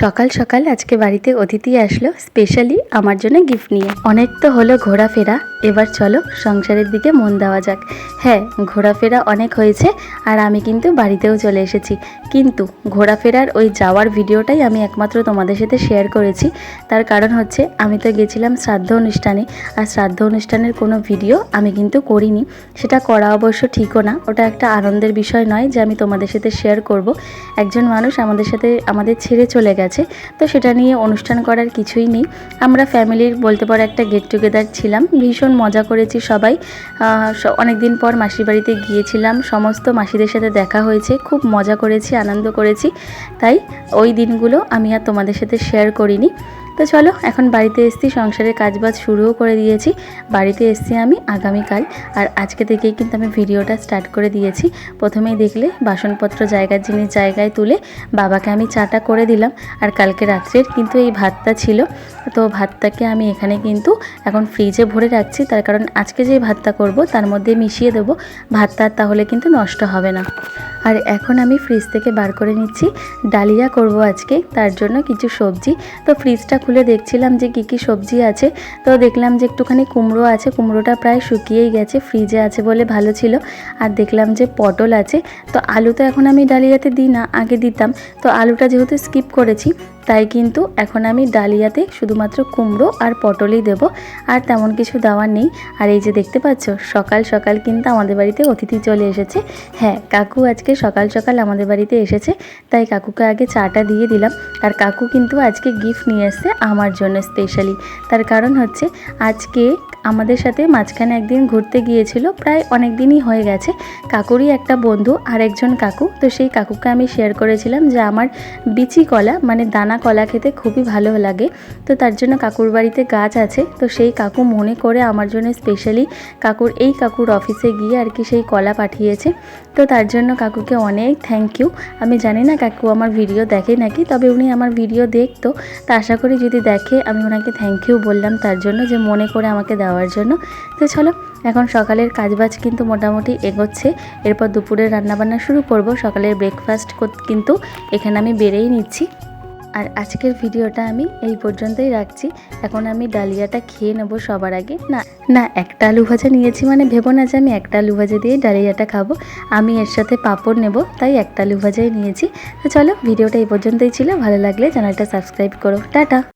সকাল সকাল আজকে বাড়িতে অতিথি আসলো, স্পেশালি আমার জন্য গিফট নিয়ে। অনেক তো হলো ঘোরাফেরা, এবার চলো সংসারের দিকে মন দেওয়া যাক। হ্যাঁ, ঘোরাফেরা অনেক হয়েছে আর আমি কিন্তু বাড়িতেও চলে এসেছি, কিন্তু ঘোরাফেরার ওই যাওয়ার ভিডিওটাই আমি একমাত্র তোমাদের সাথে শেয়ার করেছি। তার কারণ হচ্ছে আমি তো গেছিলাম শ্রাদ্ধ অনুষ্ঠানে, আর শ্রাদ্ধ অনুষ্ঠানের কোনো ভিডিও আমি কিন্তু করিনি। সেটা করা অবশ্য ঠিকও না, ওটা একটা আনন্দের বিষয় নয় যে আমি তোমাদের সাথে শেয়ার করব। একজন মানুষ আমাদের ছেড়ে চলে গেছে, তো সেটা নিয়ে অনুষ্ঠান করার কিছুই নেই। আমরা ফ্যামিলির বলতে পারো একটা গেট টুগেদার ছিলাম, ভীষণ মজা করেছি সবাই। অনেক দিন পর মাসির বাড়িতে গিয়েছিলাম, সমস্ত মাসিদের সাথে দেখা হয়েছে, খুব মজা করেছি, আনন্দ করেছি। তাই ওই দিনগুলো আমি আর তোমাদের সাথে শেয়ার করিনি। তো চলো, এখন বাড়িতে এসেছি, সংসারের কাজবাজ শুরুও করে দিয়েছি। বাড়িতে এসেছি আমি আগামীকাল, আর আজকে থেকেই কিন্তু আমি ভিডিওটা স্টার্ট করে দিয়েছি। প্রথমেই দেখলে বাসনপত্র জায়গার জিনিস জায়গায় তুলে বাবাকে আমি চাটা করে দিলাম। আর কালকে রাত্রের কিন্তু এই ভাতটা ছিল, তো ভাতটাকে আমি এখানে কিন্তু এখন ফ্রিজে ভরে রাখছি। তার কারণ আজকে যে ভাতটা করব তার মধ্যে মিশিয়ে দেবো ভাতটা, তাহলে কিন্তু নষ্ট হবে না। আর এখন আমি ফ্রিজ থেকে বার করে নিচ্ছি ডালিয়া করব আজকে, তার জন্য কিছু সবজি। তো ফ্রিজটা খুলে দেখছিলাম যে কী কী সবজি আছে, তো দেখলাম যে একটুখানি কুমড়ো আছে, কুমড়োটা প্রায় শুকিয়েই গেছে, ফ্রিজে আছে বলে ভালো ছিল। আর দেখলাম যে পটল আছে। তো আলু তো এখন আমি ডালিয়াতে দিই না, আগে দিতাম। তো আলুটা যেহেতু স্কিপ করেছি, তাই কিন্তু এখন আমি ডালিয়াতে শুধুমাত্র কুমড়ো আর পটলই দেব, আর তেমন কিছু দেওয়ার নেই। আর এই যে দেখতে পাচ্ছ, সকাল সকাল কিন্তু আমাদের বাড়িতে অতিথি চলে এসেছে। হ্যাঁ, কাকু আজকে সকাল সকাল আমাদের বাড়িতে এসেছে, তাই কাকুকে আগে চাটা দিয়ে দিলাম। আর কাকু কিন্তু আজকে গিফট নিয়ে এসেছে আমার জন্য স্পেশালি। তার কারণ হচ্ছে আজকে আমাদের সাথে মাঝখানে একদিন ঘুরতে গিয়েছিল, প্রায় অনেক দিনই হয়ে গেছে, কাকুরই একটা বন্ধু আর একজন কাকু। তো সেই কাকুকে আমি শেয়ার করেছিলাম যে আমার বিচি কলা মানে দানা কলা খেতে খুবই ভালো লাগে। তো তার জন্য কাকুর বাড়িতে গাছ আছে, তো সেই কাকু মনে করে আমার জন্য স্পেশালি কাকুর অফিসে গিয়ে আর কি সেই কলা পাঠিয়েছে। তো তার জন্য কাকুকে অনেক থ্যাংক ইউ। আমি জানি না কাকু আমার ভিডিও দেখে নাকি, তবে উনি আমার ভিডিও দেখতো, তা আশা করি যদি দেখে আমি ওনাকে থ্যাংক ইউ বললাম তার জন্য, যে মনে করে আমাকে দেওয়ার জন্য। তো চলো, এখন সকালের কাজবাজ কিন্তু মোটামুটি এগোচ্ছে, এরপর দুপুরের রান্নাবান্না শুরু করব। সকালের ব্রেকফাস্ট কিন্তু এখানে আমি বেড়েই নিচ্ছি। আর আজকের ভিডিওটা আমি এই পর্যন্তই রাখছি। এখন আমি ডালিয়াটা খেয়ে নেবো সবার আগে। না একটা আলু ভাজা নিয়েছি মানে ভেবো না যে আমি একটা আলু ভাজা দিয়ে ডালিয়াটা খাবো, আমি এর সাথে পাঁপড় নেব, তাই একটা আলু ভাজাই নিয়েছি। তো চলো, ভিডিওটা এই পর্যন্তই ছিল। ভালো লাগলে চ্যানেলটা সাবস্ক্রাইব করো। টাটা।